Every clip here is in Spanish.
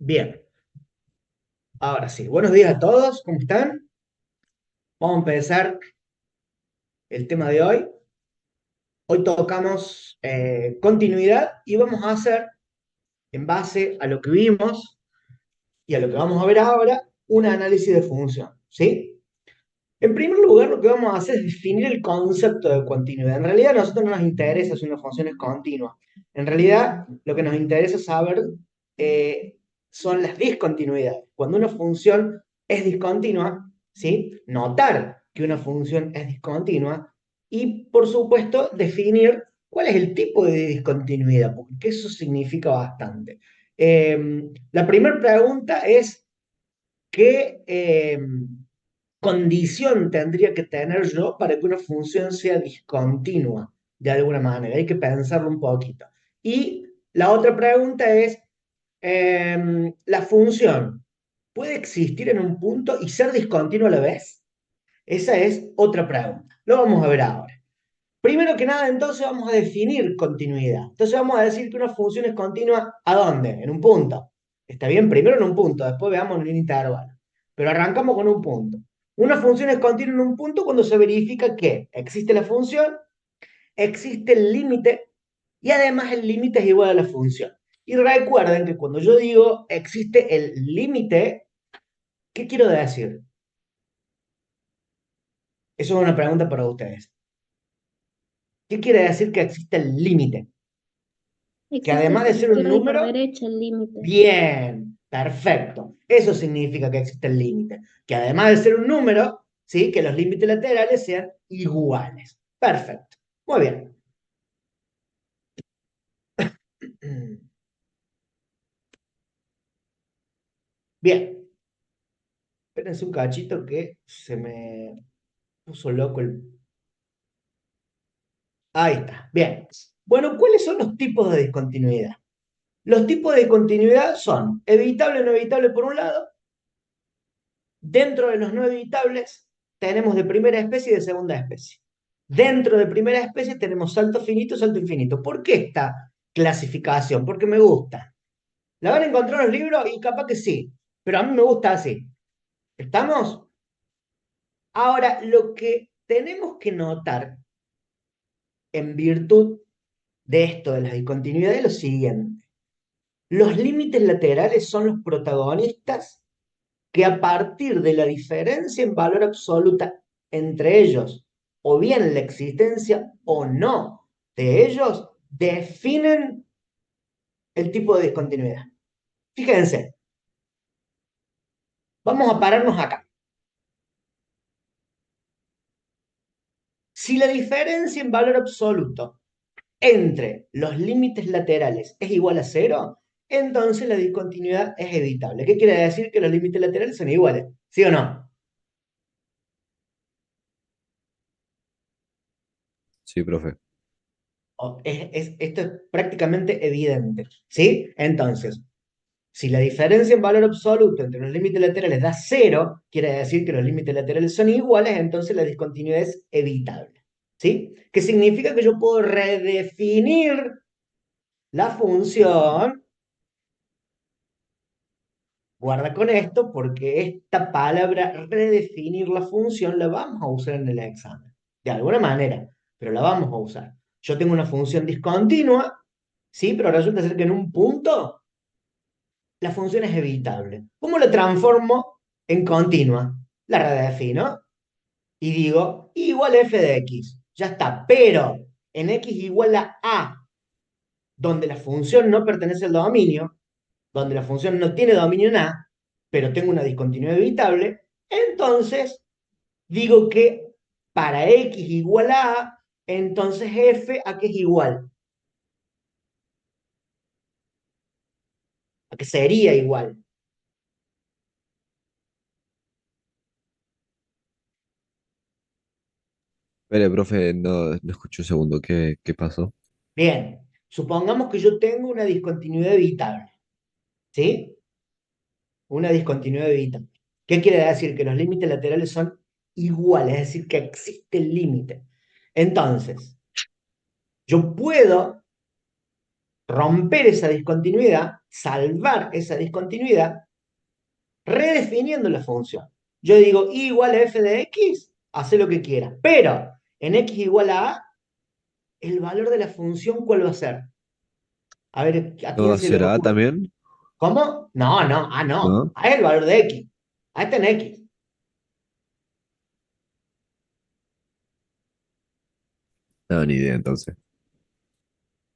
Bien, ahora sí. Buenos días a todos, ¿cómo están? Vamos a empezar el tema de hoy. Hoy tocamos continuidad y vamos a hacer, en base a lo que vimos y a lo que vamos a ver ahora, un análisis de función, ¿sí? En primer lugar, lo que vamos a hacer es definir el concepto de continuidad. En realidad, a nosotros no nos interesa si una función es continua. En realidad, lo que nos interesa saber eh, son las discontinuidades. Cuando una función es discontinua, ¿sí? Notar que una función es discontinua y, por supuesto, definir cuál es el tipo de discontinuidad, porque eso significa bastante. La primera pregunta es ¿qué condición tendría que tener yo para que una función sea discontinua de alguna manera? Hay que pensarlo un poquito. Y la otra pregunta es, ¿la función puede existir en un punto y ser discontinua a la vez? Esa es otra pregunta. Lo vamos a ver ahora. Primero que nada, entonces vamos a definir continuidad. Entonces vamos a decir que una función es continua ¿a dónde? En un punto. ¿Está bien? Primero en un punto, después veamos en un intervalo. Pero arrancamos con un punto. Una función es continua en un punto cuando se verifica que existe la función, existe el límite y además el límite es igual a la función. Y recuerden que cuando yo digo existe el límite, ¿qué quiero decir? Eso es una pregunta para ustedes. ¿Qué quiere decir que existe el límite? Que Existe además por de ser un izquierda y por número, derecha el límite. bien, perfecto. Eso significa que existe el límite. Que además de ser un número, ¿sí? Que los límites laterales sean iguales. Perfecto. Muy bien. Bien. Espérense un cachito que se me puso loco el... Ahí está. Bien. Bueno, ¿cuáles son los tipos de discontinuidad? Los tipos de discontinuidad son evitable o no evitable por un lado. Dentro de los no evitables tenemos de primera especie y de segunda especie. Dentro de primera especie tenemos salto finito y salto infinito. ¿Por qué esta clasificación? Porque me gusta. ¿La van a encontrar en los libros? Y capaz que sí, pero a mí me gusta así. ¿Estamos? Ahora, lo que tenemos que notar en virtud de esto, de las discontinuidades, es lo siguiente. Los límites laterales son los protagonistas que a partir de la diferencia en valor absoluta entre ellos, o bien la existencia o no de ellos, definen el tipo de discontinuidad. Fíjense, vamos a pararnos acá. Si la diferencia en valor absoluto entre los límites laterales es igual a cero, entonces la discontinuidad es evitable. ¿Qué quiere decir? Que los límites laterales son iguales, ¿sí o no? Sí, profe. Esto es prácticamente evidente, ¿sí? Entonces, si la diferencia en valor absoluto entre los límites laterales da cero, quiere decir que los límites laterales son iguales, entonces la discontinuidad es evitable. ¿Sí? ¿Qué significa que yo puedo redefinir la función? Guarda con esto porque esta palabra redefinir la función la vamos a usar en el examen. De alguna manera, pero la vamos a usar. Yo tengo una función discontinua, ¿sí? Pero resulta ser que en un punto la función es evitable. ¿Cómo la transformo en continua? La redefino y digo y igual a f de x. Ya está, pero en x igual a, donde la función no pertenece al dominio, donde la función no tiene dominio en a, pero tengo una discontinuidad evitable, entonces digo que para x igual a, entonces f a qué es igual, a que sería igual. Espere, profe, no escuché un segundo. ¿Qué pasó? Bien, supongamos que yo tengo una discontinuidad evitable, ¿sí? Una discontinuidad evitable. ¿Qué quiere decir? Que los límites laterales son iguales, es decir, que existe el límite. Entonces, yo puedo romper esa discontinuidad, salvar esa discontinuidad, redefiniendo la función. Yo digo y igual a f de x, hace lo que quiera, pero en x igual a, el valor de la función, ¿cuál va a ser? A ver, ¿a ¿No va quién a se le ser A ocurre? también? ¿Cómo? No, no, no. ¿No? A es el valor de x. A está en x. No, ni idea entonces.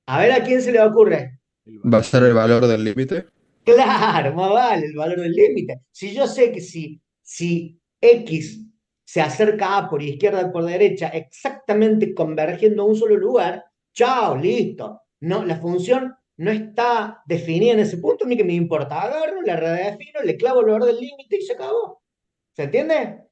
A ver, ¿a quién se le ocurre? ¿Va a ser el valor del límite? Claro, más vale el valor del límite. Si yo sé que si x se acerca a por izquierda y por derecha, exactamente convergiendo a un solo lugar, chao, listo. No, la función no está definida en ese punto, a mí que me importa. Agarro, la redefino, le clavo el valor del límite y se acabó. ¿Se entiende?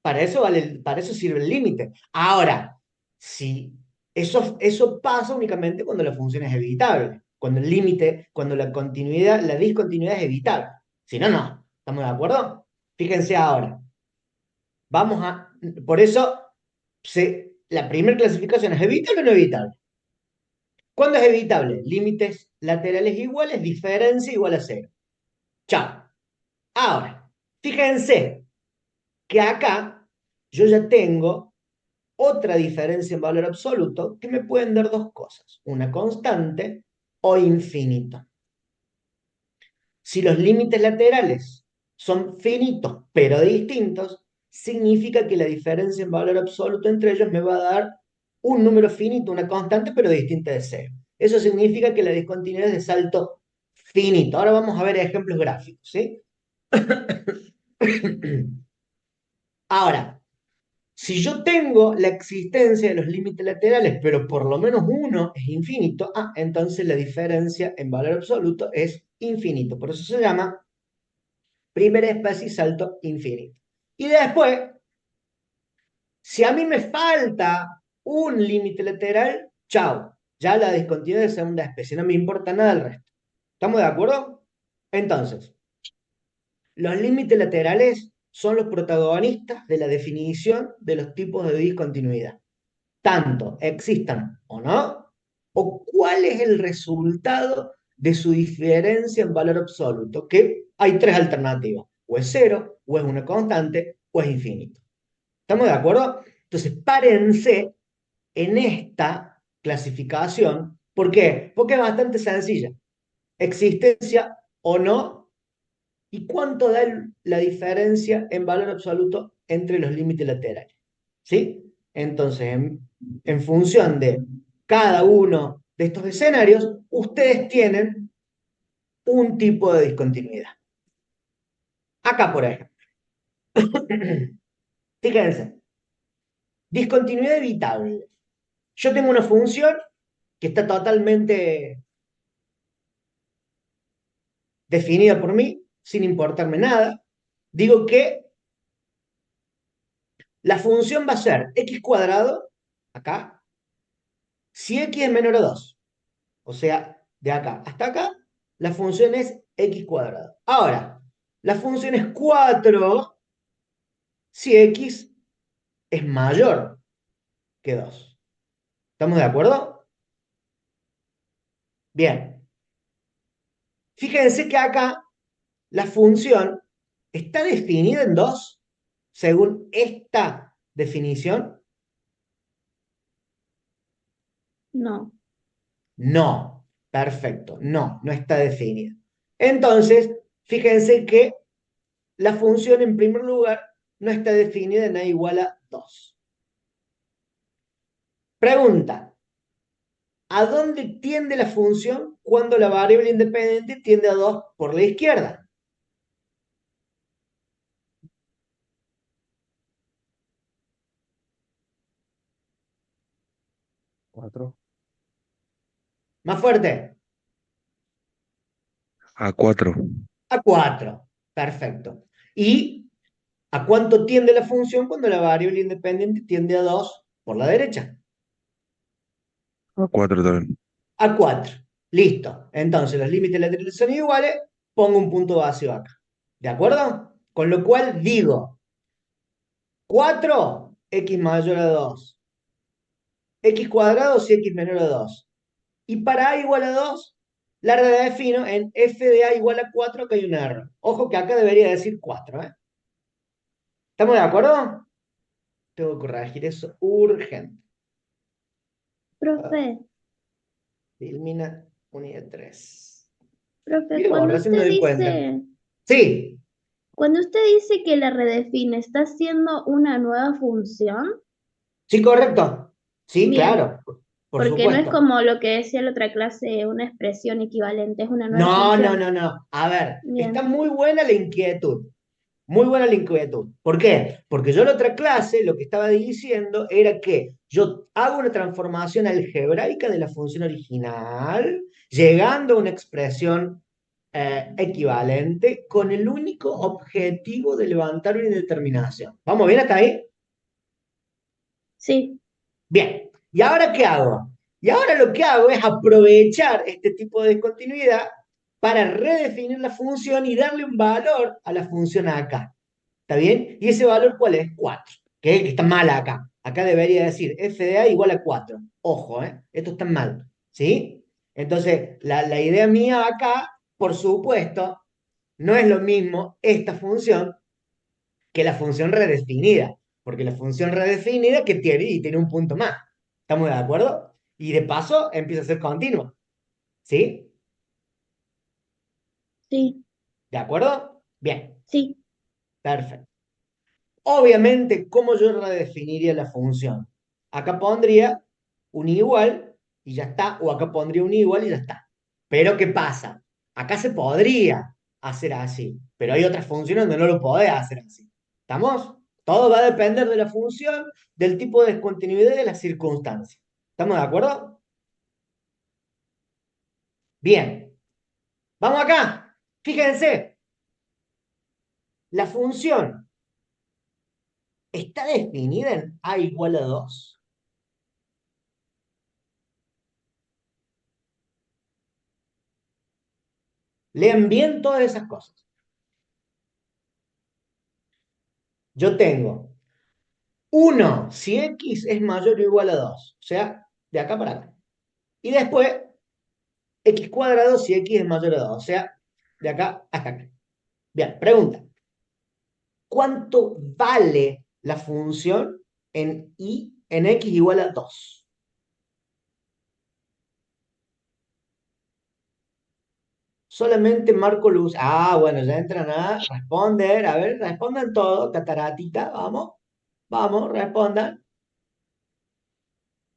Para eso sirve el límite. Ahora, si eso pasa únicamente cuando la función es evitable, cuando el límite, cuando la discontinuidad es evitable. Si no, no. ¿Estamos de acuerdo? Fíjense ahora. Vamos a. Por eso, la primera clasificación es evitable o no evitable. ¿Cuándo es evitable? Límites laterales iguales, diferencia igual a cero. Chao. Ahora, fíjense que acá yo ya tengo otra diferencia en valor absoluto que me pueden dar dos cosas, una constante o infinito. Si los límites laterales son finitos pero distintos, significa que la diferencia en valor absoluto entre ellos me va a dar un número finito, una constante, pero distinta de cero. Eso significa que la discontinuidad es de salto finito. Ahora vamos a ver ejemplos gráficos, ¿sí? Ahora, si yo tengo la existencia de los límites laterales, pero por lo menos uno es infinito, entonces la diferencia en valor absoluto es infinito. Por eso se llama primera especie y salto infinito. Y después, si a mí me falta un límite lateral, chao, ya la discontinuidad de segunda especie, no me importa nada el resto. ¿Estamos de acuerdo? Entonces, los límites laterales son los protagonistas de la definición de los tipos de discontinuidad, tanto existan o no, o cuál es el resultado de su diferencia en valor absoluto, que hay tres alternativas, o es cero, o es una constante, o es infinito. ¿Estamos de acuerdo? Entonces, párense en esta clasificación. ¿Por qué? Porque es bastante sencilla. Existencia o no, y cuánto da la diferencia en valor absoluto entre los límites laterales. ¿Sí? Entonces, en función de cada uno de estos escenarios, ustedes tienen un tipo de discontinuidad. Acá, por ejemplo. Fíjense, discontinuidad evitable. Yo tengo una función que está totalmente definida por mí, sin importarme nada. Digo que la función va a ser x cuadrado, acá, si x es menor a 2. O sea, de acá hasta acá, la función es x cuadrado. Ahora, la función es 4 si x es mayor que 2. ¿Estamos de acuerdo? Bien. Fíjense que acá la función está definida en 2 según esta definición. No, No. Perfecto. No, no está definida. Entonces, fíjense que la función en primer lugar no está definida en a igual a 2. Pregunta, ¿a dónde tiende la función cuando la variable independiente tiende a 2 por la izquierda? Cuatro. Más fuerte. A4. A 4. Perfecto. ¿Y a cuánto tiende la función cuando la variable independiente tiende a 2 por la derecha? A4 también. A 4. Listo. Entonces los límites laterales son iguales, pongo un punto vacío acá. ¿De acuerdo? Con lo cual digo 4, x mayor a 2. X cuadrado si x menor a 2. Y para A igual a 2, la redefino en f de A igual a 4, que hay un error. Ojo que acá debería decir 4, ¿eh? ¿Estamos de acuerdo? Tengo que corregir eso urgente. Profe, Elimina unidad 3. profe, Mira vos, recién me doy cuenta. Sí, cuando usted dice que la redefine, ¿está haciendo una nueva función? sí, correcto. Sí, Bien, claro, por porque no es supuesto. como lo que decía la otra clase, una expresión equivalente, es una nueva No, no, función. no, no. A ver, está Bien, muy buena la inquietud. Muy buena la inquietud. ¿Por qué? Porque yo en la otra clase lo que estaba diciendo era que yo hago una transformación algebraica de la función original, llegando a una expresión equivalente con el único objetivo de levantar una indeterminación. ¿Vamos bien hasta ahí? sí, Bien. ¿Y ahora qué hago? Y ahora lo que hago es aprovechar este tipo de discontinuidad para redefinir la función y darle un valor a la función acá. ¿Está bien? ¿Y ese valor cuál es? 4, que es el que está mal acá. Acá debería decir f de a igual a 4. Ojo, ¿eh? Esto está mal. ¿Sí? Entonces, la idea mía acá, por supuesto, no es lo mismo esta función que la función redefinida. Porque la función redefinida que tiene y tiene un punto más. ¿Estamos de acuerdo? Y de paso empieza a ser continua. ¿Sí? sí, ¿De acuerdo? Bien, sí, perfecto. Obviamente, ¿cómo yo redefiniría la función? Acá pondría un igual y ya está, o acá pondría un igual y ya está. Pero ¿qué pasa? Acá se podría hacer así, pero hay otras funciones donde no lo podés hacer así. ¿Estamos? Todo va a depender de la función, del tipo de discontinuidad y de las circunstancias. ¿Estamos de acuerdo? Bien. Vamos acá. Fíjense, la función está definida en a igual a 2. Lean bien todas esas cosas. Yo tengo 1 si x es mayor o igual a 2, o sea, de acá para acá. Y después, x cuadrado si x es mayor a 2, o sea, de acá hasta acá. Bien, pregunta. ¿Cuánto vale la función en x igual a 2? Solamente marco luz. Ah, bueno, ya entran a responder. A ver, respondan todo, cataratita, vamos. Vamos, respondan.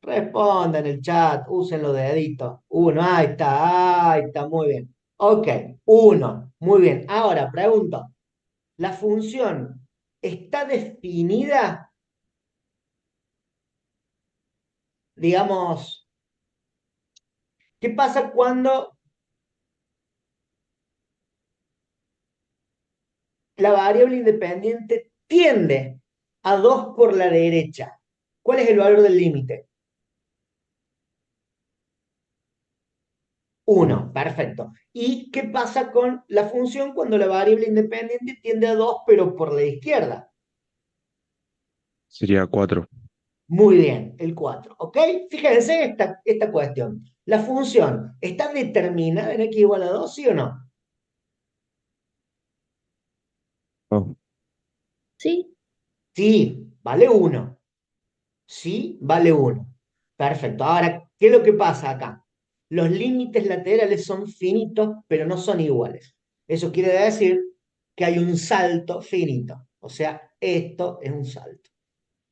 Respondan el chat, usen los deditos. Uno, ahí está, muy bien. Ok, uno, muy bien. Ahora pregunto, ¿la función está definida, digamos, qué pasa cuando la variable independiente tiende a 2 por la derecha? ¿Cuál es el valor del límite? 1, perfecto. ¿Y qué pasa con la función cuando la variable independiente tiende a 2 pero por la izquierda? Sería 4. Muy bien, el 4, ¿ok? Fíjense esta cuestión. ¿La función está determinada en x igual a 2, sí o no? No. sí, Sí, vale 1. Sí, vale 1. Perfecto. Ahora, ¿qué es lo que pasa acá? Los límites laterales son finitos, pero no son iguales. Eso quiere decir que hay un salto finito. O sea, esto es un salto.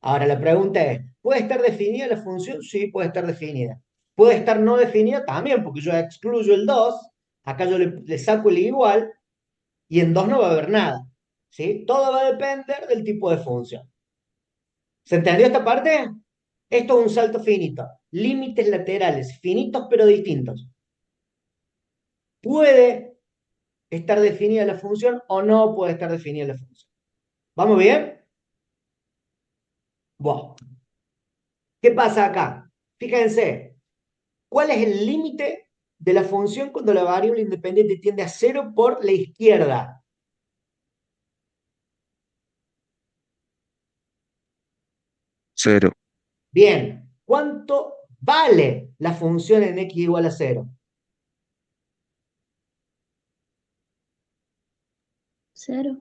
Ahora la pregunta es, ¿puede estar definida la función? Sí, puede estar definida. ¿Puede estar no definida? También, porque yo excluyo el 2, acá yo le saco el igual, y en 2 no va a haber nada. ¿Sí? Todo va a depender del tipo de función. ¿Se entendió esta parte? Esto es un salto finito. Límites laterales, finitos pero distintos. ¿Puede estar definida la función o no puede estar definida la función? ¿Vamos bien? Bueno, ¿qué pasa acá? Fíjense, ¿cuál es el límite de la función cuando la variable independiente tiende a 0 por la izquierda? 0. Bien, ¿cuánto vale la función en x igual a cero? Cero.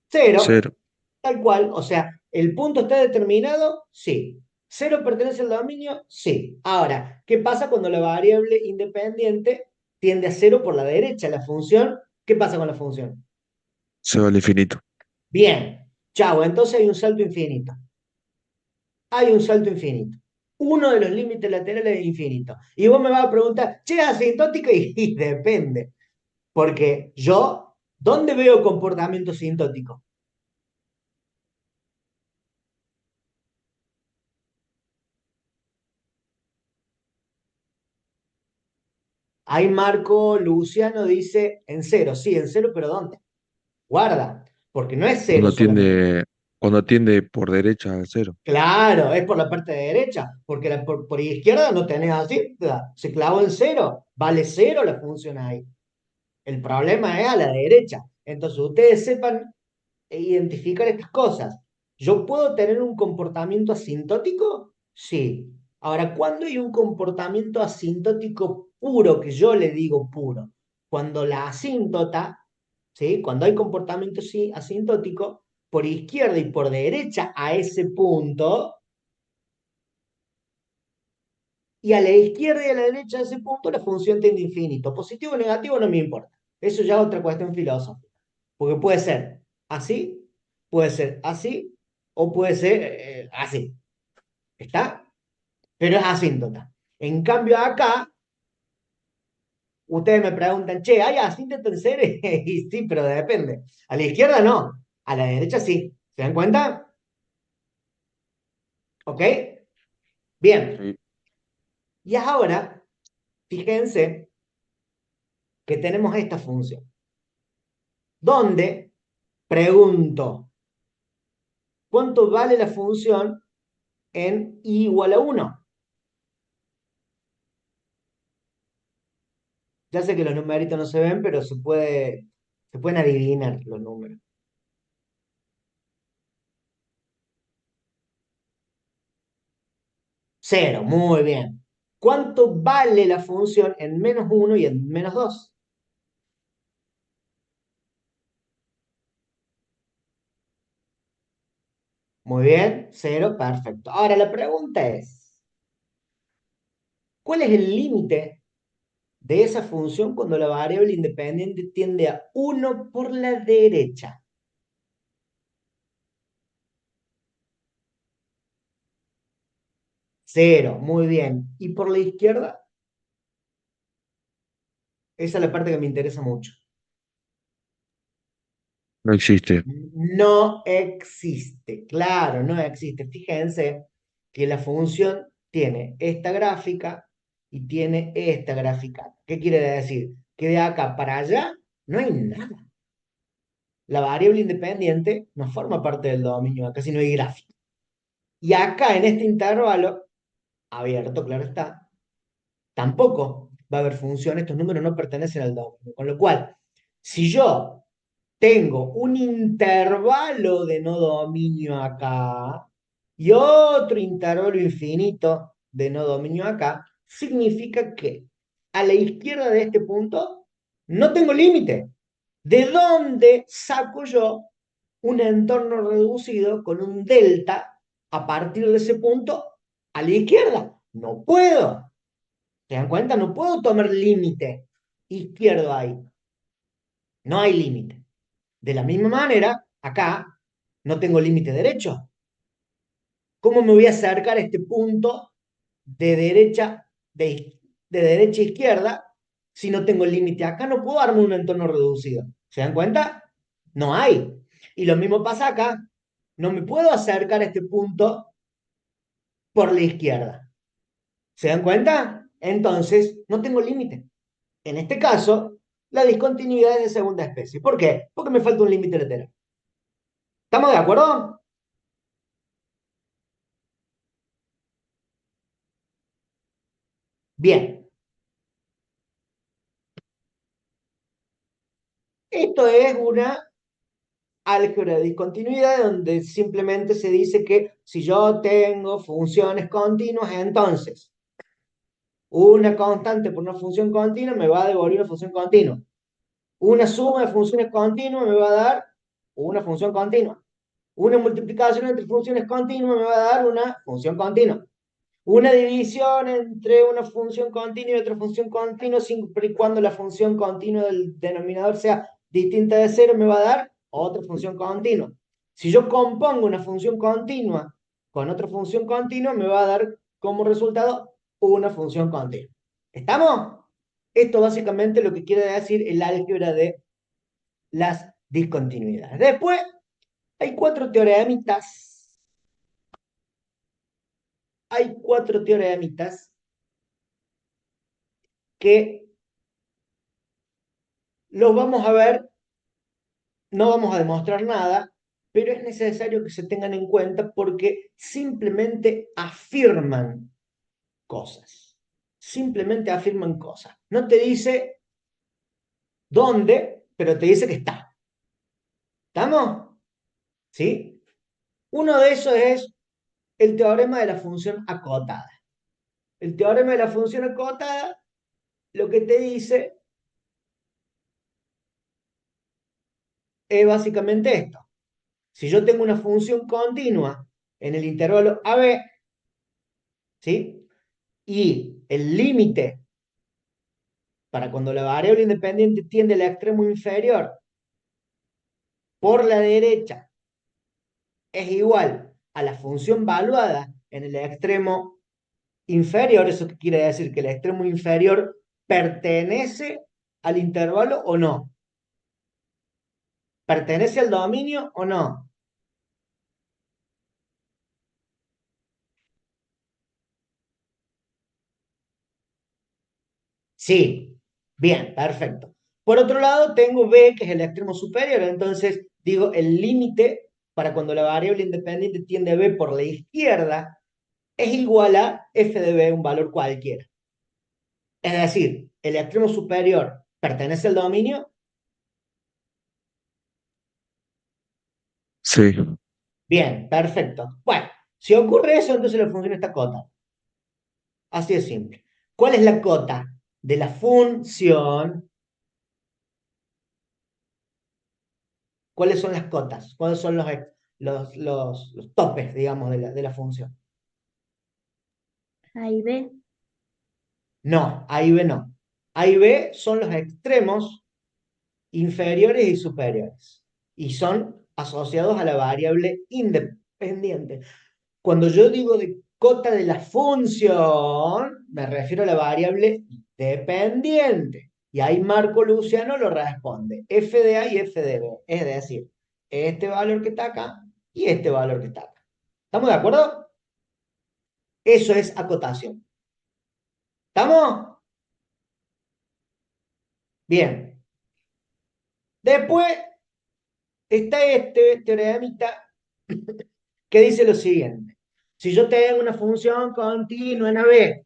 Cero, Cero. tal cual. O sea, ¿el punto está determinado? Sí. ¿Cero pertenece al dominio? Sí. Ahora, ¿qué pasa cuando la variable independiente tiende a cero por la derecha? La función, ¿qué pasa con la función? Se va al infinito. Bien. Chao, entonces hay un salto infinito. Hay un salto infinito. Uno de los límites laterales es infinito. Y vos me vas a preguntar, che, ¿es asintótica? Y depende. Porque yo, ¿dónde veo comportamiento sintótico? Ahí Marco Luciano dice en cero. Sí, en cero, pero ¿dónde? Guarda, porque no es cero Cuando solamente. tiende, cuando tiende por derecha a cero. Claro, es por la parte de derecha, porque por izquierda no tenés así, se clavó en cero, vale cero la función ahí. El problema es a la derecha. Entonces, ustedes sepan identificar estas cosas. ¿Yo puedo tener un comportamiento asintótico? Sí. Ahora, ¿cuándo hay un comportamiento asintótico puro, que yo le digo puro? Cuando la asíntota, ¿sí? Cuando hay comportamiento asintótico, por izquierda y por derecha a ese punto, y a la izquierda y a la derecha de ese punto la función tiende a infinito. Positivo o negativo no me importa. Eso ya es otra cuestión filosófica. Porque puede ser así, o puede ser así. ¿Está? Pero es asíntota. En cambio acá, ustedes me preguntan, che, ¿hay asíntota en serie? Y sí, pero depende. A la izquierda no, a la derecha sí. ¿Se dan cuenta? ¿Ok? Bien. Sí. Y ahora, fíjense que tenemos esta función, donde pregunto, ¿cuánto vale la función en i igual a 1? Ya sé que los numeritos no se ven, pero se pueden adivinar los números. Cero, muy bien. ¿Cuánto vale la función en -1 y en -2? Muy bien, cero, perfecto. Ahora la pregunta es, ¿cuál es el límite de esa función cuando la variable independiente tiende a 1 por la derecha? Cero, muy bien. ¿Y por la izquierda? Esa es la parte que me interesa mucho. No existe. No existe, claro, no existe. Fíjense que la función tiene esta gráfica y tiene esta gráfica. ¿Qué quiere decir? Que de acá para allá no hay nada. La variable independiente no forma parte del dominio, acá si no hay gráfica. Y acá en este intervalo, abierto, claro está, tampoco va a haber función, estos números no pertenecen al dominio. Con lo cual, si yo tengo un intervalo de no dominio acá y otro intervalo infinito de no dominio acá, significa que a la izquierda de este punto no tengo límite. ¿De dónde saco yo un entorno reducido con un delta a partir de ese punto a la izquierda? No puedo. ¿Se dan cuenta? No puedo tomar límite izquierdo ahí. No hay límite. De la misma manera, acá no tengo límite derecho. ¿Cómo me voy a acercar a este punto de de derecha a izquierda si no tengo límite? Acá no puedo darme un entorno reducido. ¿Se dan cuenta? No hay. Y lo mismo pasa acá. No me puedo acercar a este punto por la izquierda. ¿Se dan cuenta? Entonces, no tengo límite. En este caso, la discontinuidad es de segunda especie. ¿Por qué? Porque me falta un límite lateral. ¿Estamos de acuerdo? Bien. Esto es una álgebra de discontinuidad donde simplemente se dice que si yo tengo funciones continuas, entonces Una constante por una función continua me va a devolver una función continua. Una suma de funciones continuas me va a dar una función continua. Una multiplicación entre funciones continuas me va a dar una función continua. Una división entre una función continua y otra función continua, siempre y cuando la función continua del denominador sea distinta de cero, me va a dar otra función continua. Si yo compongo una función continua con otra función continua, me va a dar como resultado una función continua. ¿Estamos? Esto básicamente lo que quiere decir el álgebra de las discontinuidades. Después hay cuatro teoremitas. Hay cuatro teoremitas que los vamos a ver, no vamos a demostrar nada, pero es necesario que se tengan en cuenta porque simplemente afirman cosas. Simplemente afirman cosas. No te dice dónde, pero te dice que está. ¿Estamos? ¿Sí? Uno de esos es el teorema de la función acotada. El teorema de la función acotada lo que te dice es básicamente esto. Si yo tengo una función continua en el intervalo AB, ¿sí? Y el límite para cuando la variable independiente tiende al extremo inferior por la derecha es igual a la función valuada en el extremo inferior, ¿eso qué quiere decir? Que el extremo inferior pertenece al intervalo o no, pertenece al dominio o no. Sí, bien, perfecto. Por otro lado, tengo B, que es el extremo superior, entonces digo el límite para cuando la variable independiente tiende a B por la izquierda es igual a f de b, un valor cualquiera. Es decir, el extremo superior pertenece al dominio. Sí, Bien, perfecto. Bueno, si ocurre eso, entonces la función está cota. Así de simple. ¿Cuál es la cota de la función? ¿Cuáles son las cotas? ¿Cuáles son los topes, digamos, de la función? A y B. No, A y B no. A y B son los extremos inferiores y superiores. Y son asociados a la variable independiente. Cuando yo digo de cota de la función, me refiero a la variable dependiente. Y ahí Marco Luciano lo responde. F de A y F de B. Es decir, este valor que está acá y este valor que está acá. ¿Estamos de acuerdo? Eso es acotación. ¿Estamos? Bien. Después está este teoremita que dice lo siguiente. Si yo tengo una función continua en AB,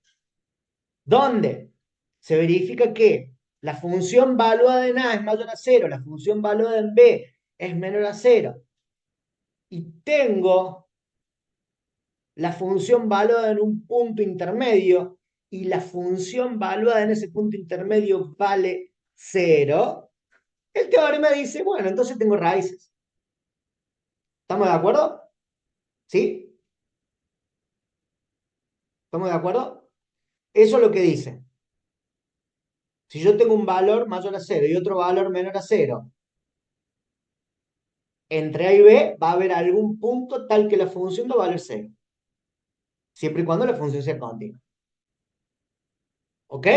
¿dónde? Se verifica que la función valuada en A es mayor a cero, la función valuada en B es menor a cero, y tengo la función valuada en un punto intermedio, y la función valuada en ese punto intermedio vale cero, el teorema dice, bueno, entonces tengo raíces. ¿Estamos de acuerdo? ¿Sí? ¿Estamos de acuerdo? Eso es lo que dice. Si yo tengo un valor mayor a cero y otro valor menor a cero, entre A y B va a haber algún punto tal que la función va a valer cero, siempre y cuando la función sea continua. ¿Ok?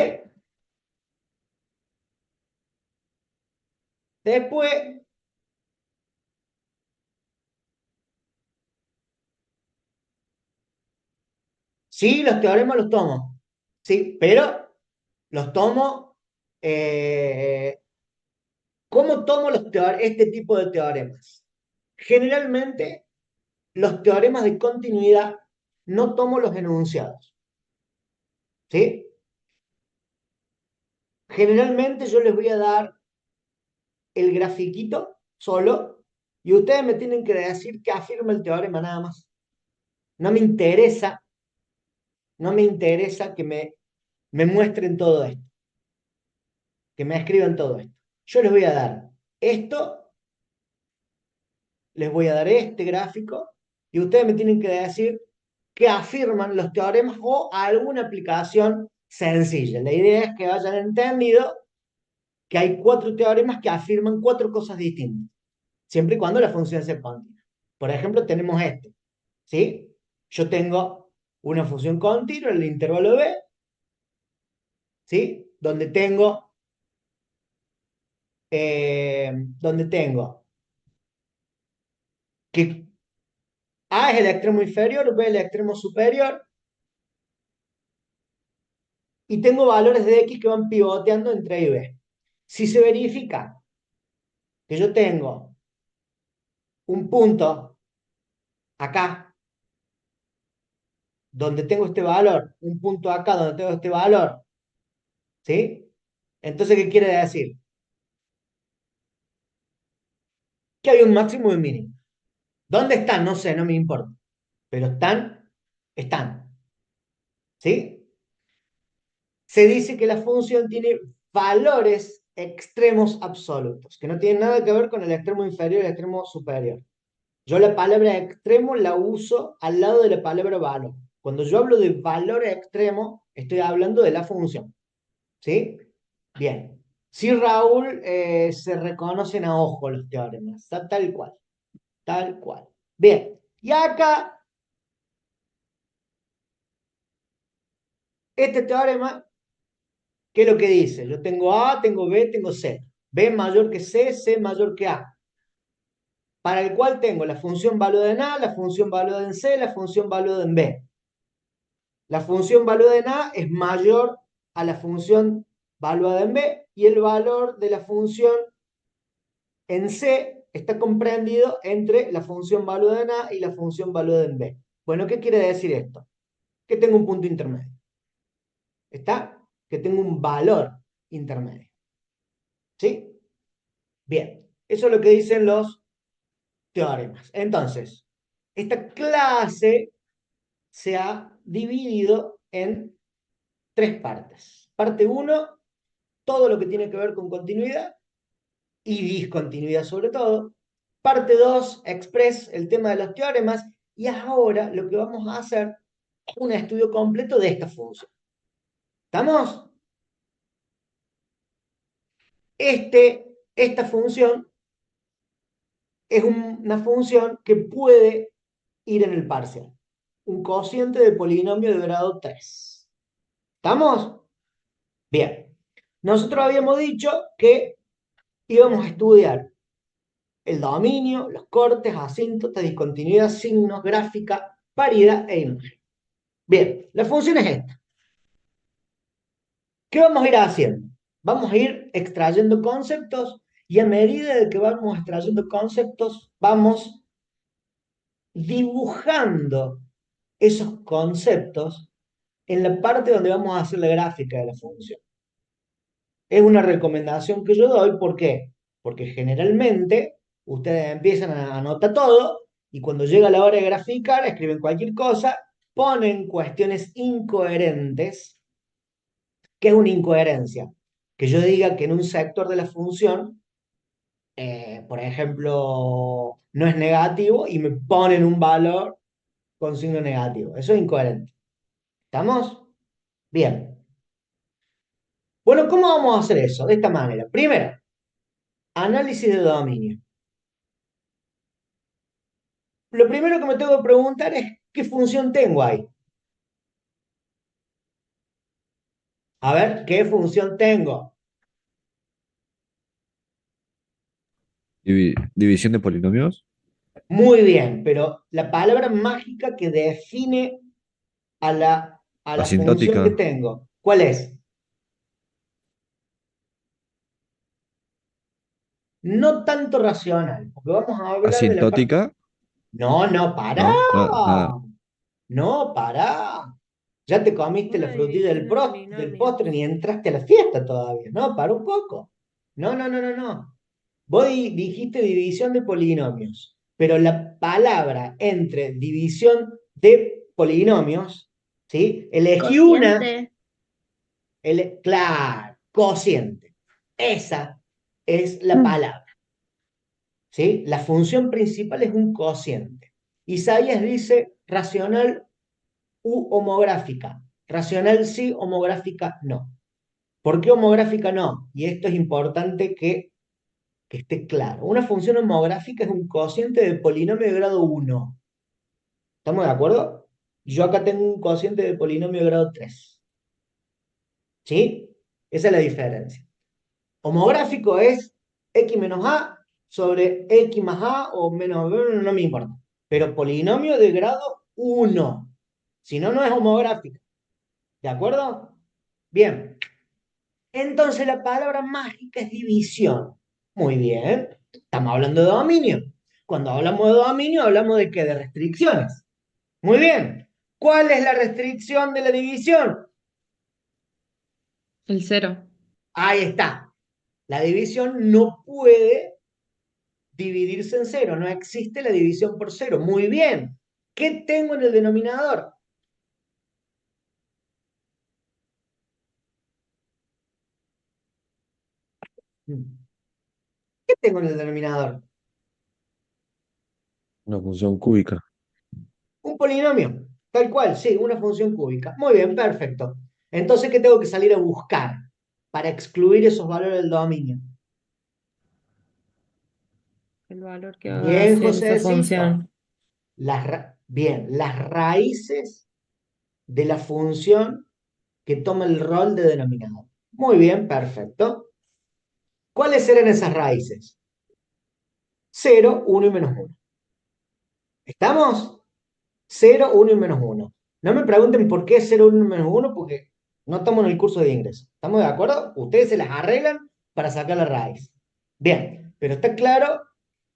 Después, sí, los teoremas los tomo, sí, pero los tomo. ¿Cómo tomo este tipo de teoremas? Generalmente, los teoremas de continuidad no tomo los enunciados, ¿sí? Generalmente yo les voy a dar el grafiquito solo y ustedes me tienen que decir que afirma el teorema nada más. No me interesa, no me interesa que me muestren todo esto, que me escriban todo esto. Yo les voy a dar esto, les voy a dar este gráfico, y ustedes me tienen que decir qué afirman los teoremas o alguna aplicación sencilla. La idea es que hayan entendido que hay 4 teoremas que afirman 4 cosas distintas, siempre y cuando la función sea continua. Por ejemplo, tenemos este, ¿sí? Yo tengo una función continua en el intervalo b, ¿sí? Donde tengo que A es el extremo inferior, B el extremo superior, y tengo valores de x que van pivoteando entre A y B. Si se verifica que yo tengo un punto acá, donde tengo este valor, un punto acá donde tengo este valor, ¿sí? Entonces, ¿qué quiere decir? Que hay un máximo y un mínimo. ¿Dónde están? No sé, no me importa. Pero están. ¿Sí? Se dice que la función tiene valores extremos absolutos, que no tienen nada que ver con el extremo inferior y el extremo superior. Yo la palabra extremo la uso al lado de la palabra valor. Cuando yo hablo de valor extremo, estoy hablando de la función. ¿Sí? Bien. Sí, Raúl, se reconocen a ojo los teoremas. Está tal cual. Tal cual. Bien. Y acá, este teorema, ¿qué es lo que dice? Yo tengo A, tengo B, tengo C. B mayor que C, C mayor que A. Para el cual tengo la función valuada en A, la función valuada en C, la función valuada en B. La función valuada en A es mayor a la función valuada en B y el valor de la función en C está comprendido entre la función valuada en A y la función valuada en B. Bueno, ¿qué quiere decir esto? Que tengo un punto intermedio. ¿Está? Que tengo un valor intermedio. ¿Sí? Bien. Eso es lo que dicen los teoremas. Entonces, esta clase se ha dividido en 3 partes. Parte 1, todo lo que tiene que ver con continuidad y discontinuidad sobre todo. Parte 2, express, el tema de los teoremas. Y ahora lo que vamos a hacer es un estudio completo de esta función. ¿Estamos? Esta función es una función que puede ir en el parcial. Un cociente de polinomio de grado 3. ¿Estamos? Bien. Nosotros habíamos dicho que íbamos a estudiar el dominio, los cortes, asíntotas, discontinuidad, signos, gráfica, paridad e imagen. Bien, la función es esta. ¿Qué vamos a ir haciendo? Vamos a ir extrayendo conceptos y a medida de que vamos extrayendo conceptos, vamos dibujando esos conceptos en la parte donde vamos a hacer la gráfica de la función. Es una recomendación que yo doy, ¿por qué? Porque generalmente ustedes empiezan a anotar todo y cuando llega la hora de graficar, escriben cualquier cosa, ponen cuestiones incoherentes. ¿Qué es una incoherencia? Que yo diga que en un sector de la función, por ejemplo, no es negativo y me ponen un valor con signo negativo. Eso es incoherente. ¿Estamos? Bien. Bueno, ¿cómo vamos a hacer eso? De esta manera. Primero, análisis de dominio. Lo primero que me tengo que preguntar es qué función tengo ahí. A ver, ¿qué función tengo? División de polinomios. Muy bien, pero la palabra mágica que define a la función que Asintótica. tengo, ¿cuál es? No tanto racional, porque vamos a hablar de la parte... Asintótica. No, no, pará. No, nada. No, pará. Ya te comiste la Una frutilla división de del postre, polinomios. ni entraste a la fiesta todavía. No, para un poco. No, no, no, no, no. Vos dijiste división de polinomios, pero la palabra entre división de polinomios, ¿sí? Elegí una, Cociente. Claro, cociente. Esa es la Mm. palabra. ¿Sí? La función principal es un cociente. Isaías dice racional u homográfica. Racional sí, homográfica no. ¿Por qué homográfica no? Y esto es importante que esté claro. Una función homográfica es un cociente de polinomio de grado 1. ¿Estamos de acuerdo? Yo acá tengo un cociente de polinomio de grado 3. ¿Sí? Esa es la diferencia. Homográfico es x menos a sobre x más a o menos b, no me importa. Pero polinomio de grado 1. Si no, no es homográfico. ¿De acuerdo? Bien. Entonces la palabra mágica es división. Muy bien. Estamos hablando de dominio. Cuando hablamos de dominio, hablamos de qué? De restricciones. Muy bien. ¿Cuál es la restricción de la división? El cero. Ahí está. La división no puede dividirse en cero. No existe la división por cero. Muy bien. ¿Qué tengo en el denominador? ¿Qué tengo en el denominador? Una función cúbica. Un polinomio. Tal cual, sí, una función cúbica. Muy bien, perfecto. Entonces, ¿qué tengo que salir a buscar para excluir esos valores del dominio? El valor que Bien, hace esa Josécito. función. Bien, las raíces de la función que toma el rol de denominador. Muy bien, perfecto. ¿Cuáles eran esas raíces? Cero, uno y menos uno. ¿Estamos? Cero, uno y menos uno. No me pregunten por qué cero, uno y menos uno, porque no estamos en el curso de ingreso. ¿Estamos de acuerdo? Ustedes se las arreglan para sacar la raíz. Bien, pero está claro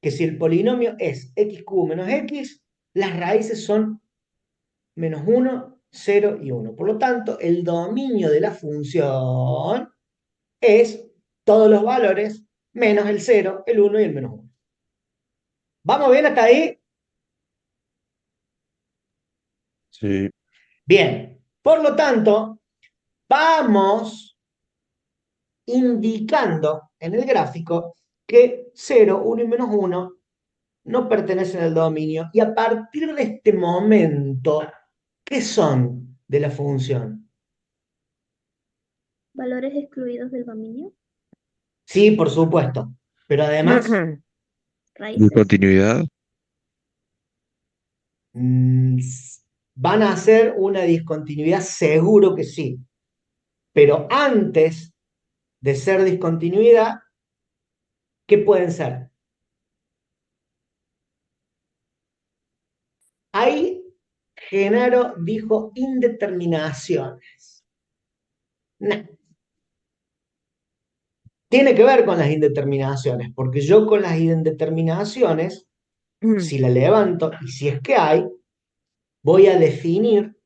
que si el polinomio es x cubo menos x, las raíces son menos uno, 0 y 1. Por lo tanto, el dominio de la función es todos los valores menos el 0, el 1 y el menos 1. ¿Vamos bien hasta ahí? Sí. Bien. Por lo tanto, vamos indicando en el gráfico que 0, 1 y menos 1 no pertenecen al dominio. Y a partir de este momento, ¿qué son de la función? Valores excluidos del dominio. Sí, por supuesto. Pero además, Raíces. Discontinuidad. mm, van a hacer una discontinuidad, seguro que sí. Pero antes de ser discontinuidad, ¿qué pueden ser? Ahí Genaro dijo indeterminaciones. Nah, tiene que ver con las indeterminaciones, porque yo con las indeterminaciones, si la levanto y si es que hay, voy a definir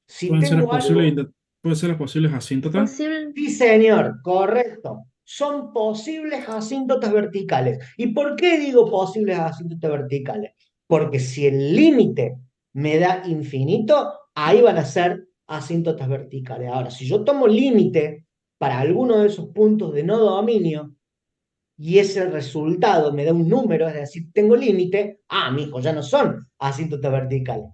si tengo algo. Pueden ser las posibles asíntotas. Posible. Sí, señor, correcto. Son posibles asíntotas verticales. ¿Y por qué digo posibles asíntotas verticales? Porque si el límite me da infinito, ahí van a ser asíntotas verticales. Ahora, si yo tomo límite para alguno de esos puntos de no dominio y ese resultado me da un número, es decir, tengo límite, mijo, ya no son asíntotas verticales.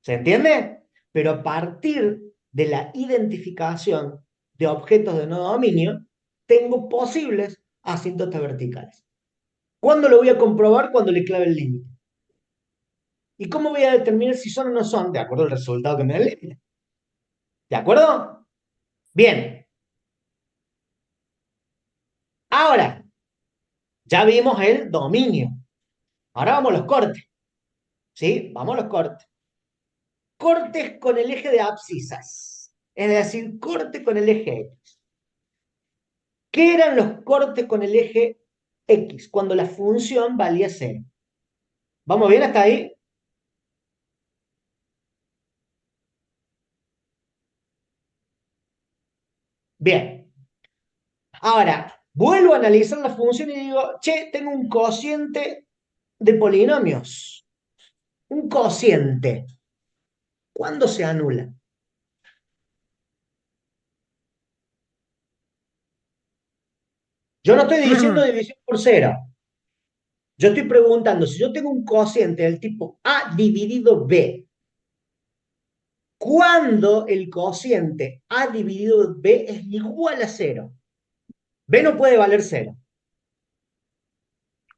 ¿Se entiende? Pero a partir de la identificación de objetos de no dominio, tengo posibles asíntotas verticales. ¿Cuándo lo voy a comprobar? Cuando le clave el límite. ¿Y cómo voy a determinar si son o no son? De acuerdo al resultado que me da el límite. ¿De acuerdo? Bien. Ahora, ya vimos el dominio. Ahora vamos a los cortes. ¿Sí? Vamos a los cortes. Cortes con el eje de abscisas. Es decir, corte con el eje X. ¿Qué eran los cortes con el eje X? Cuando la función valía 0. ¿Vamos bien hasta ahí? Bien. Ahora, vuelvo a analizar la función y digo, che, tengo un cociente de polinomios. Un cociente. ¿Cuándo se anula? Yo no estoy diciendo división por cero. Yo estoy preguntando, si yo tengo un cociente del tipo A dividido B, ¿cuándo el cociente A dividido B es igual a cero? B no puede valer cero.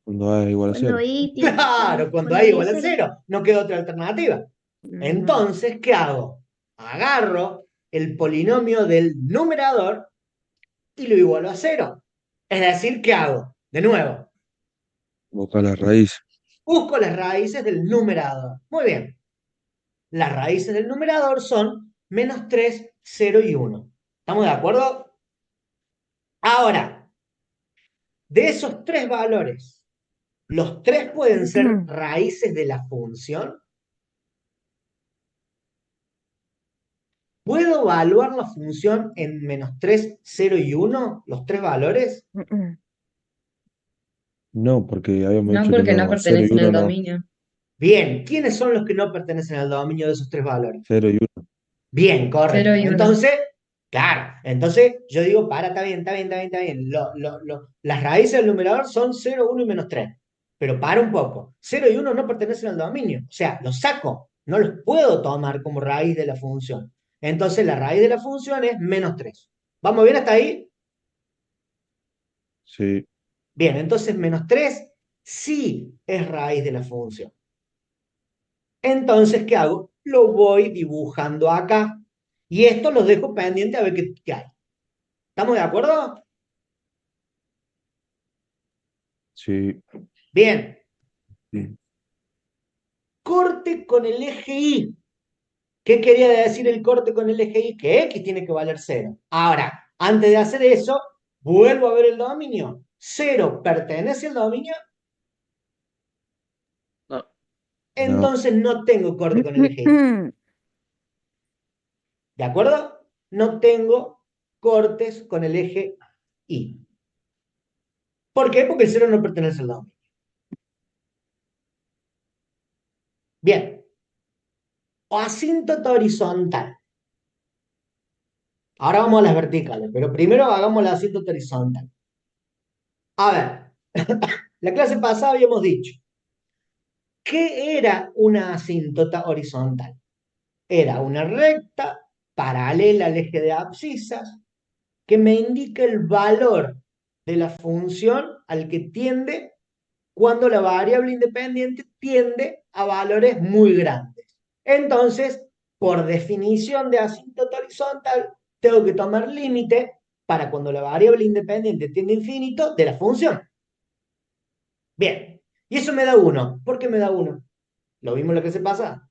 Cuando A es igual a Cuando cero. i tiene, Claro, cuando A cuando es i igual es a cero. cero, no queda otra alternativa. Entonces, ¿qué hago? Agarro el polinomio del numerador y lo igualo a cero. Es decir, ¿qué hago? De nuevo, Busca la raíz. busco las raíces del numerador. Muy bien. Las raíces del numerador son -3, 0 y 1. ¿Estamos de acuerdo? Ahora, de esos tres valores, ¿los tres pueden ser raíces de la función? ¿Puedo evaluar la función en -3, 0 y 1? ¿Los tres valores? No, porque habíamos No, dicho que porque no no. 0 y pertenecen 1 al no. dominio. Bien, ¿quiénes son los que no pertenecen al dominio de esos tres valores? 0 y 1. Bien, Cero correcto. y uno. Entonces, claro, entonces yo digo, está bien, está bien, está bien, está bien. Las raíces del numerador son 0, 1 y -3. Pero para un poco. 0 y 1 no pertenecen al dominio. O sea, los saco. No los puedo tomar como raíz de la función. Entonces, la raíz de la función es -3. ¿Vamos bien hasta ahí? Sí, Bien, entonces -3 sí es raíz de la función. Entonces, ¿qué hago? Lo voy dibujando acá. Y esto los dejo pendiente a ver qué hay. ¿Estamos de acuerdo? sí, Bien. sí. Corte con el eje Y. ¿Qué quería decir el corte con el eje Y? Que X tiene que valer cero. Ahora, antes de hacer eso, vuelvo a ver el dominio. ¿Cero pertenece al dominio? No. No, Entonces no tengo corte con el eje Y. ¿De acuerdo? No tengo cortes con el eje Y. ¿Por qué? Porque el cero no pertenece al dominio. Bien. Asíntota horizontal. Ahora vamos a las verticales, pero primero hagamos la asíntota horizontal. A ver, la clase pasada habíamos dicho, ¿qué era una asíntota horizontal? Era una recta paralela al eje de abscisas que me indica el valor de la función al que tiende cuando la variable independiente tiende a valores muy grandes. Entonces, por definición de asíntota horizontal, tengo que tomar límite para cuando la variable independiente tiende a infinito de la función. Bien, y eso me da 1. ¿Por qué me da 1? ¿Lo vimos lo que se pasa?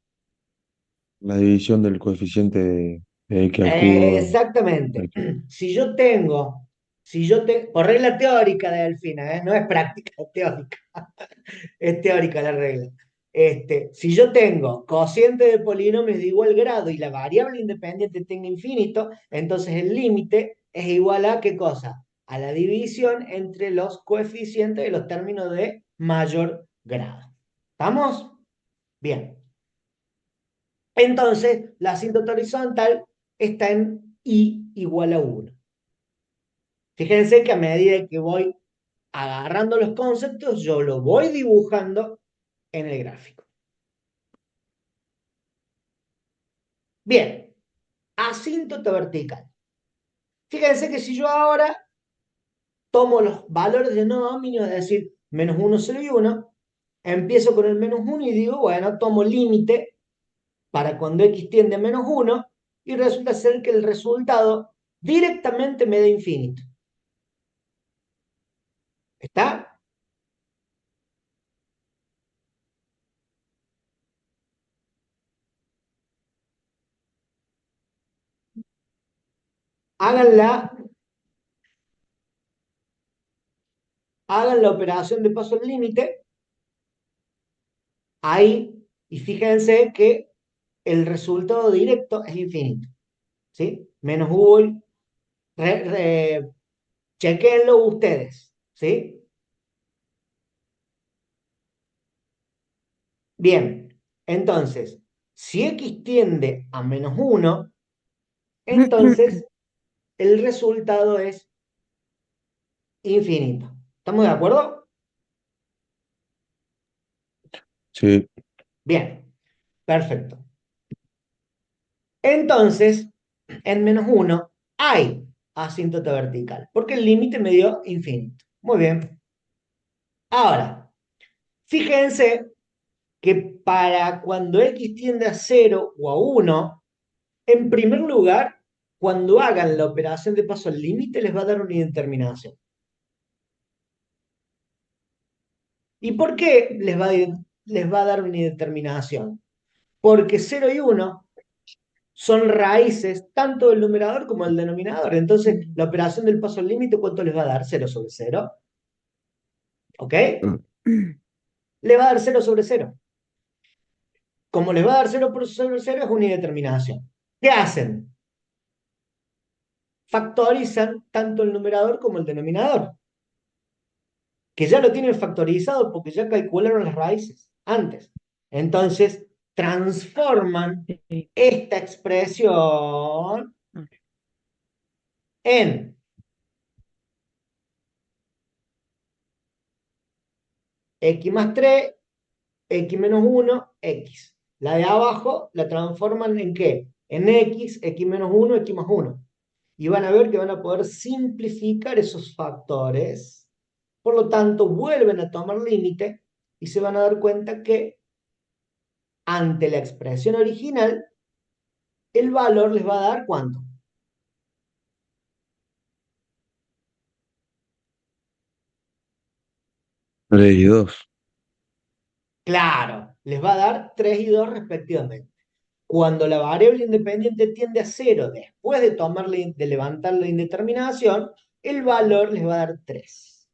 la división del coeficiente de X al cubo. Exactamente. Por regla teórica de Delfina, no es práctica, es teórica. Es teórica la regla. Si yo tengo cociente de polinomios de igual grado y la variable independiente tenga infinito, entonces el límite es igual a ¿qué cosa? A la división entre los coeficientes de los términos de mayor grado. ¿Estamos? Bien. Entonces, la asíntota horizontal está en I igual a 1. Fíjense que a medida que voy agarrando los conceptos, yo lo voy dibujando en el gráfico. Bien, asíntota vertical. Fíjense que si yo ahora tomo los valores de no dominio, es decir, -1, 0 y 1, empiezo con el -1 y digo, bueno, tomo límite para cuando x tiende a -1 y resulta ser que el resultado directamente me da infinito. ¿Está? Háganla, hagan la operación de paso al límite ahí y fíjense que el resultado directo es infinito. ¿Sí? Menos Google, chequenlo ustedes. ¿Sí? Bien, entonces, si x tiende a -1, entonces el resultado es infinito. ¿Estamos de acuerdo? Sí, Bien, perfecto. Entonces, en -1 hay asíntota vertical, porque el límite me dio infinito. Muy bien. Ahora, fíjense que para cuando x tiende a 0 o a 1, en primer lugar, cuando hagan la operación de paso al límite, les va a dar una indeterminación. ¿Y por qué les va a dar una indeterminación? Porque 0 y 1 son raíces tanto del numerador como del denominador. Entonces, la operación del paso al límite, ¿cuánto les va a dar? 0 sobre 0. ¿Ok? Le va a dar 0 sobre 0. Como les va a dar 0 sobre 0, es una indeterminación. ¿Qué hacen? Factorizan tanto el numerador como el denominador, que ya lo tienen factorizado porque ya calcularon las raíces antes. Entonces, transforman Sí. esta expresión en x más 3, x menos 1, x. La de abajo la transforman en ¿qué? En x menos 1, x más 1. Y van a ver que van a poder simplificar esos factores. Por lo tanto, vuelven a tomar límite y se van a dar cuenta que ante la expresión original, el valor les va a dar ¿cuánto? 3 y 2. Claro, les va a dar 3 y 2 respectivamente. Cuando la variable independiente tiende a 0 después de, de levantar la indeterminación, el valor les va a dar 3.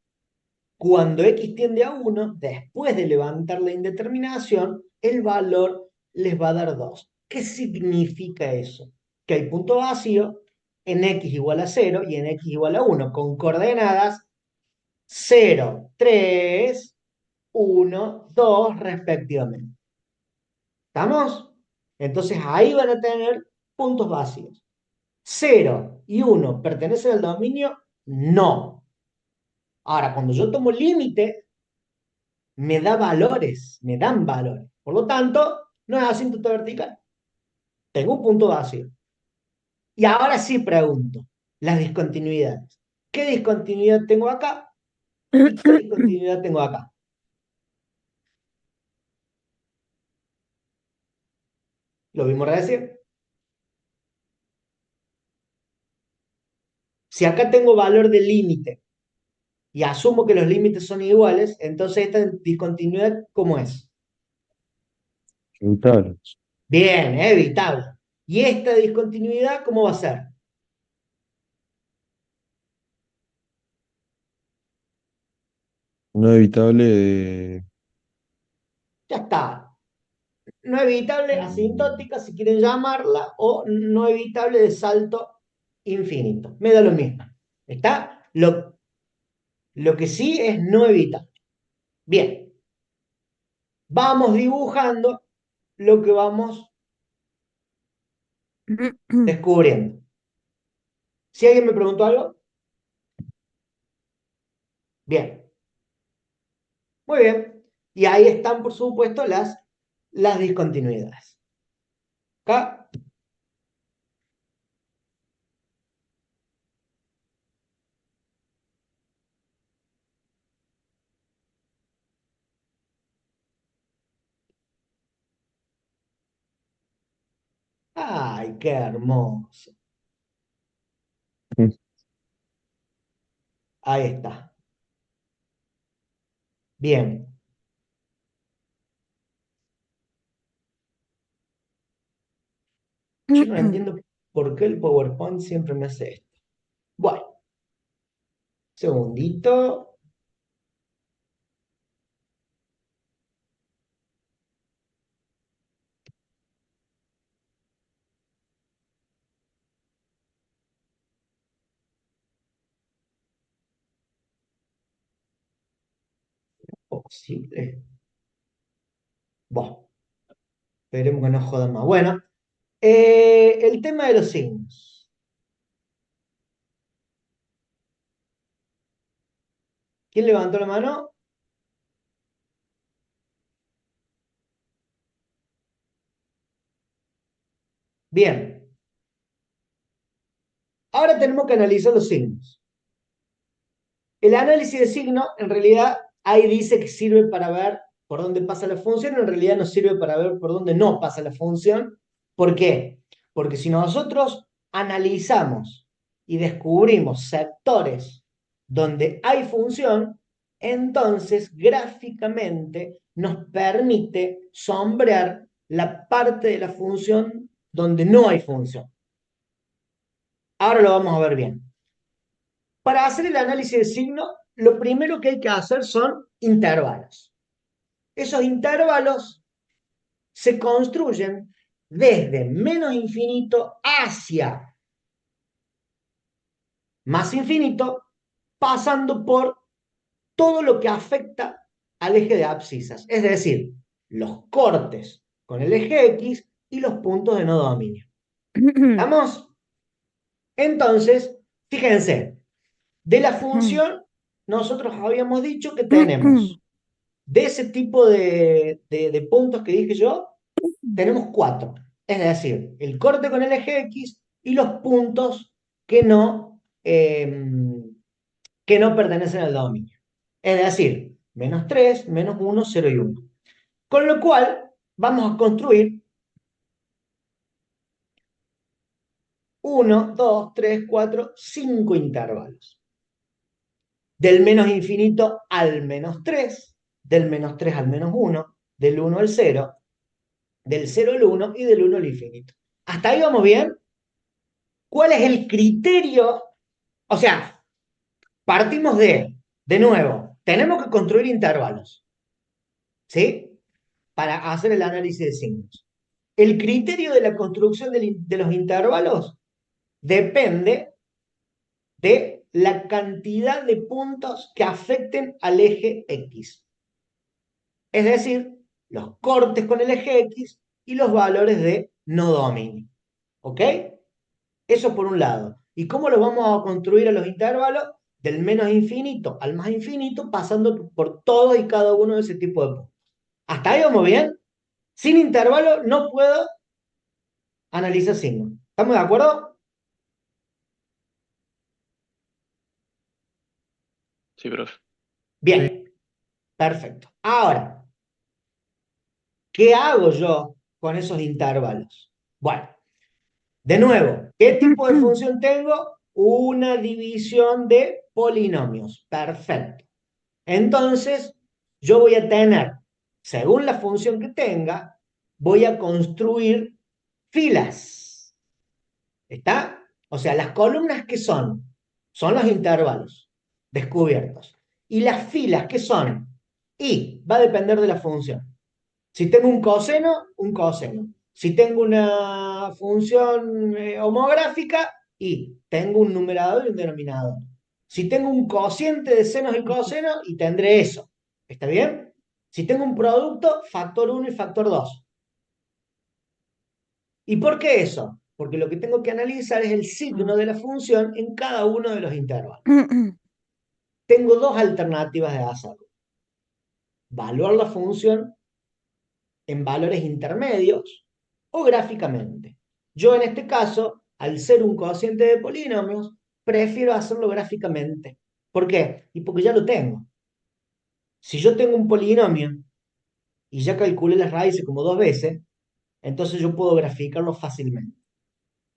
Cuando x tiende a 1, después de levantar la indeterminación, el valor les va a dar 2. ¿Qué significa eso? Que hay punto vacío en x igual a 0 y en x igual a 1, con coordenadas 0, 3, 1, 2 respectivamente. ¿Estamos? Entonces ahí van a tener puntos vacíos. 0 y 1 pertenecen al dominio, no. Ahora, cuando yo tomo límite, me da valores, me dan valores. Por lo tanto, no es asíntota vertical. Tengo un punto vacío. Y ahora sí pregunto, las discontinuidades. ¿Qué discontinuidad tengo acá? ¿Y qué discontinuidad tengo acá? ¿Lo vimos recién? Si acá tengo valor de límite y asumo que los límites son iguales, entonces esta discontinuidad, ¿cómo es? Evitable. Bien, evitable. ¿Y esta discontinuidad cómo va a ser? No evitable de... Ya está. No evitable asintótica, si quieren llamarla, o no evitable de salto infinito. Me da lo mismo. ¿Está? Lo que sí es no evitable. Bien, vamos dibujando lo que vamos descubriendo. Si alguien me preguntó algo, bien, muy bien. Y ahí están, por supuesto, las discontinuidades. Acá, ay, qué hermoso. Ahí está. Bien. Yo no entiendo por qué el PowerPoint siempre me hace esto. Bueno, segundito. Posible. Bueno, esperemos que no jodan más. Bueno, el tema de los signos. ¿Quién levantó la mano? Bien. Ahora tenemos que analizar los signos. El análisis de signos, en realidad, ahí dice que sirve para ver por dónde pasa la función, en realidad no sirve para ver por dónde no pasa la función. ¿Por qué? Porque si nosotros analizamos y descubrimos sectores donde hay función, entonces gráficamente nos permite sombrear la parte de la función donde no hay función. Ahora lo vamos a ver bien. Para hacer el análisis de signo, lo primero que hay que hacer son intervalos. Esos intervalos se construyen desde menos infinito hacia más infinito, pasando por todo lo que afecta al eje de abscisas, es decir, los cortes con el eje X y los puntos de no dominio. ¿Estamos? Entonces, fíjense, de la función, nosotros habíamos dicho que tenemos de ese tipo de puntos que dije yo, tenemos 4. Es decir, el corte con el eje X y los puntos que que no pertenecen al dominio. Es decir, -3, -1, 0 y 1. Con lo cual, vamos a construir 1, 2, 3, 4, 5 intervalos. Del menos infinito al -3, del -3 al -1, del 1 al 0, del 0 al 1 y del 1 al infinito. ¿Hasta ahí vamos bien? ¿Cuál es el criterio? O sea, partimos de nuevo, tenemos que construir intervalos, ¿sí? Para hacer el análisis de signos. El criterio de la construcción de los intervalos depende de la cantidad de puntos que afecten al eje X. Es decir, los cortes con el eje X y los valores de no dominio. ¿Ok? Eso por un lado. ¿Y cómo lo vamos a construir a los intervalos? Del menos infinito al más infinito, pasando por todos y cada uno de ese tipo de puntos. ¿Hasta ahí vamos bien? Sin intervalo no puedo analizar signos. ¿Estamos de acuerdo? Sí, profe. Bien, perfecto. Ahora, ¿qué hago yo con esos intervalos? Bueno, de nuevo, ¿qué tipo de función tengo? Una división de polinomios. Perfecto. Entonces, yo voy a tener, según la función que tenga, voy a construir filas. ¿Está? O sea, las columnas que son los intervalos descubiertos. Y las filas que son, y va a depender de la función. Si tengo un coseno, un coseno. Si tengo una función homográfica, y tengo un numerador y un denominador. Si tengo un cociente de senos y cosenos, y tendré eso. ¿Está bien? Si tengo un producto, factor 1 y factor 2. ¿Y por qué eso? Porque lo que tengo que analizar es el signo de la función en cada uno de los intervalos. Tengo dos alternativas de hacerlo. Evaluar la función en valores intermedios o gráficamente. Yo en este caso, al ser un cociente de polinomios, prefiero hacerlo gráficamente. ¿Por qué? Y porque ya lo tengo. Si yo tengo un polinomio y ya calculé las raíces como 2 veces, entonces yo puedo graficarlo fácilmente.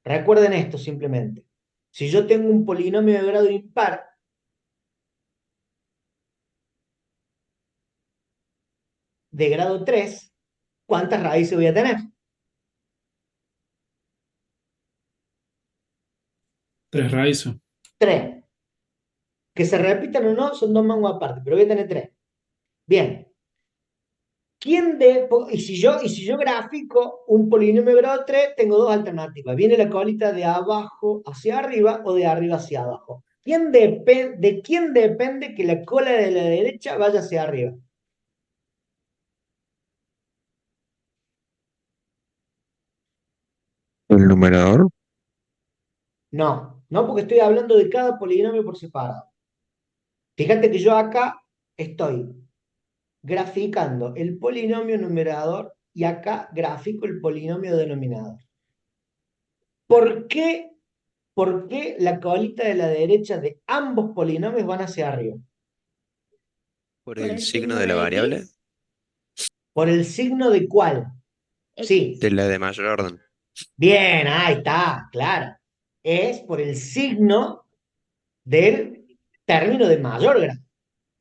Recuerden esto simplemente. Si yo tengo un polinomio de grado impar, de grado 3, ¿cuántas raíces voy a tener? 3 raíces. 3. Que se repitan o no son dos mangos aparte, pero voy a tener 3. Bien. Y si yo grafico un polinomio de grado 3, tengo dos alternativas. Viene la colita de abajo hacia arriba o de arriba hacia abajo. ¿De quién depende que la cola de la derecha vaya hacia arriba? El numerador, No, no porque estoy hablando de cada polinomio por separado. Fíjate que yo acá estoy graficando el polinomio numerador y acá grafico el polinomio denominador. ¿Por qué, por qué la colita de la derecha de ambos polinomios van hacia arriba? Por Por el el signo signo de la de variable, X. ¿Por el signo de cuál? Sí, de la de mayor orden. bien, ahí está, claro. Es por el signo del término de mayor grado.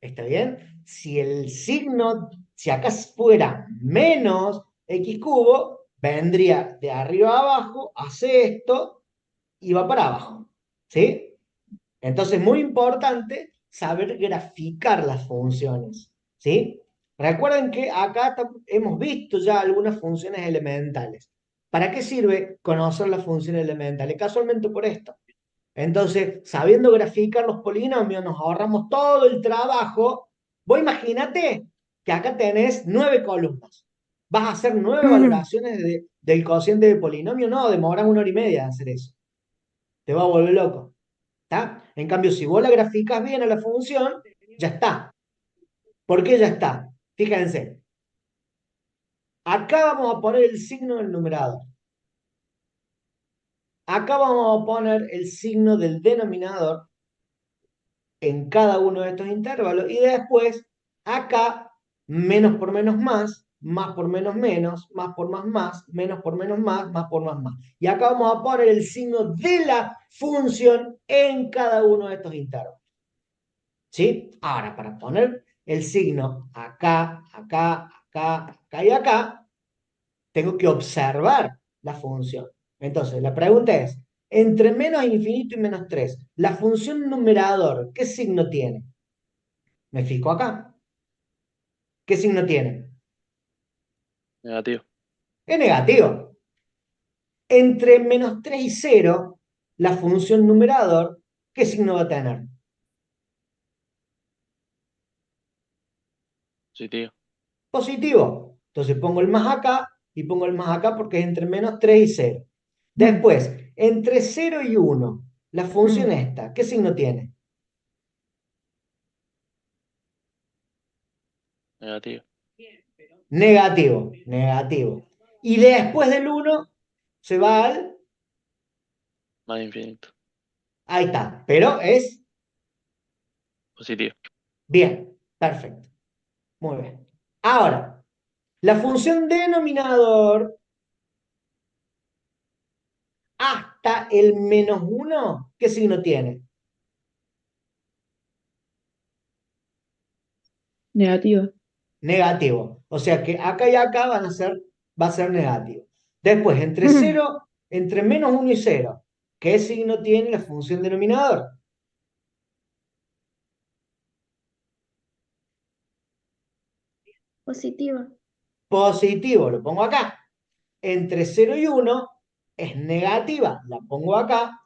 ¿Está bien? Si el signo, si acá fuera menos x cubo, vendría de arriba a abajo, hace esto y va para abajo. ¿Sí? Entonces, muy importante saber graficar las funciones. ¿Sí? Recuerden que acá hemos visto ya algunas funciones elementales. ¿Para qué sirve conocer las funciones elementales? Casualmente por esto. Entonces, sabiendo graficar los polinomios, nos ahorramos todo el trabajo. Vos imagínate que acá tenés 9 columnas. ¿Vas a hacer 9 valoraciones del cociente de polinomio? No, demoras 1 hora y media de hacer eso. Te va a volver loco. ¿Está? En cambio, si vos la graficas bien a la función, ya está. ¿Por qué ya está? Fíjense. Acá vamos a poner el signo del numerador. Acá vamos a poner el signo del denominador en cada uno de estos intervalos y después acá menos por menos más por menos menos, más por más, menos por menos más por más. Y acá vamos a poner el signo de la función en cada uno de estos intervalos. ¿Sí? Ahora, para poner el signo acá, acá, acá, acá y acá, tengo que observar la función. Entonces, la pregunta es, entre menos infinito y menos 3, la función numerador, ¿qué signo tiene? Me fijo acá. ¿Qué signo tiene? Negativo. Es negativo. Entre menos 3 y 0, la función numerador, ¿qué signo va a tener? Positivo. Positivo. Entonces pongo el más acá y pongo el más acá porque es entre menos 3 y 0. Después, entre 0 y 1, la función esta, ¿qué signo tiene? Negativo. Negativo, negativo. Y después del 1 se va al... Más infinito. Ahí está, pero es Positivo. bien, perfecto. Muy bien. Ahora, la función denominador hasta el menos 1, ¿qué signo tiene? Negativo. Negativo. O sea que acá y acá va a ser negativo. Después, entre 0, entre menos 1 y 0, ¿qué signo tiene la función denominador? Positiva. Positivo, lo pongo acá. Entre 0 y 1 es negativa, la pongo acá.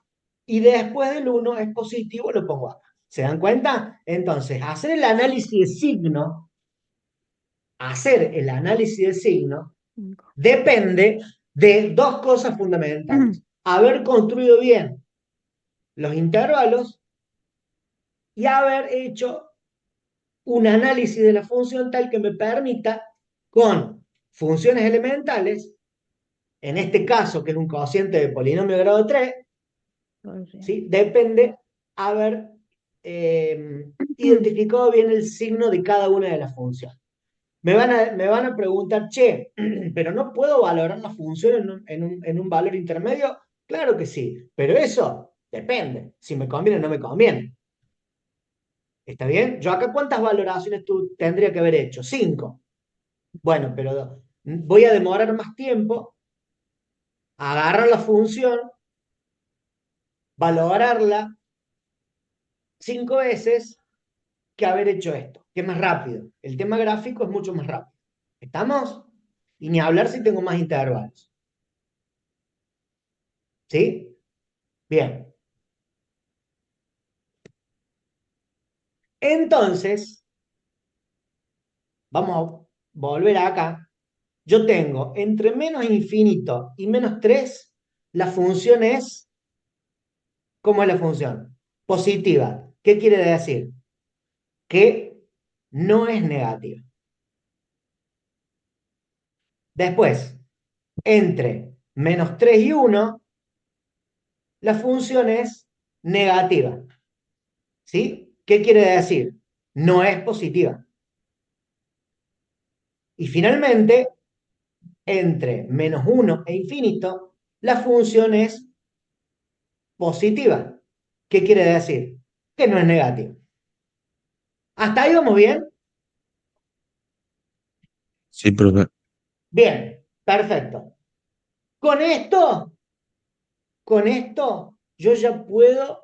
Y después del 1 es positivo, lo pongo acá. ¿Se dan cuenta? Entonces, hacer el análisis de signo depende de dos cosas fundamentales. Haber construido bien los intervalos y haber hecho un análisis de la función tal que me permita, con funciones elementales, en este caso, que es un cociente de polinomio de grado 3, ¿sí? Depende haber identificado bien el signo de cada una de las funciones. Me van a preguntar, che, pero no puedo valorar la función en un valor intermedio. Claro que sí, pero eso depende. Si me conviene o no me conviene. ¿Está bien? Yo acá, ¿cuántas valoraciones tú tendría que haber hecho? 5. Bueno, pero voy a demorar más tiempo a agarrar la función, valorarla 5 veces que haber hecho esto, que es más rápido. El tema gráfico es mucho más rápido. ¿Estamos? Y ni hablar si tengo más intervalos. ¿Sí? Bien. Entonces, vamos a volver acá. Yo tengo entre menos infinito y menos 3, la función ¿cómo es la función? Positiva. ¿Qué quiere decir? que no es negativa. Después, entre menos 3 y 1, la función es negativa. ¿Sí? ¿Qué quiere decir? No es positiva. Y finalmente, entre menos 1 e infinito, la función es positiva. ¿Qué quiere decir? Que no es negativa. ¿Hasta ahí vamos bien? Sí, profe. Bien, perfecto. Con esto, yo ya puedo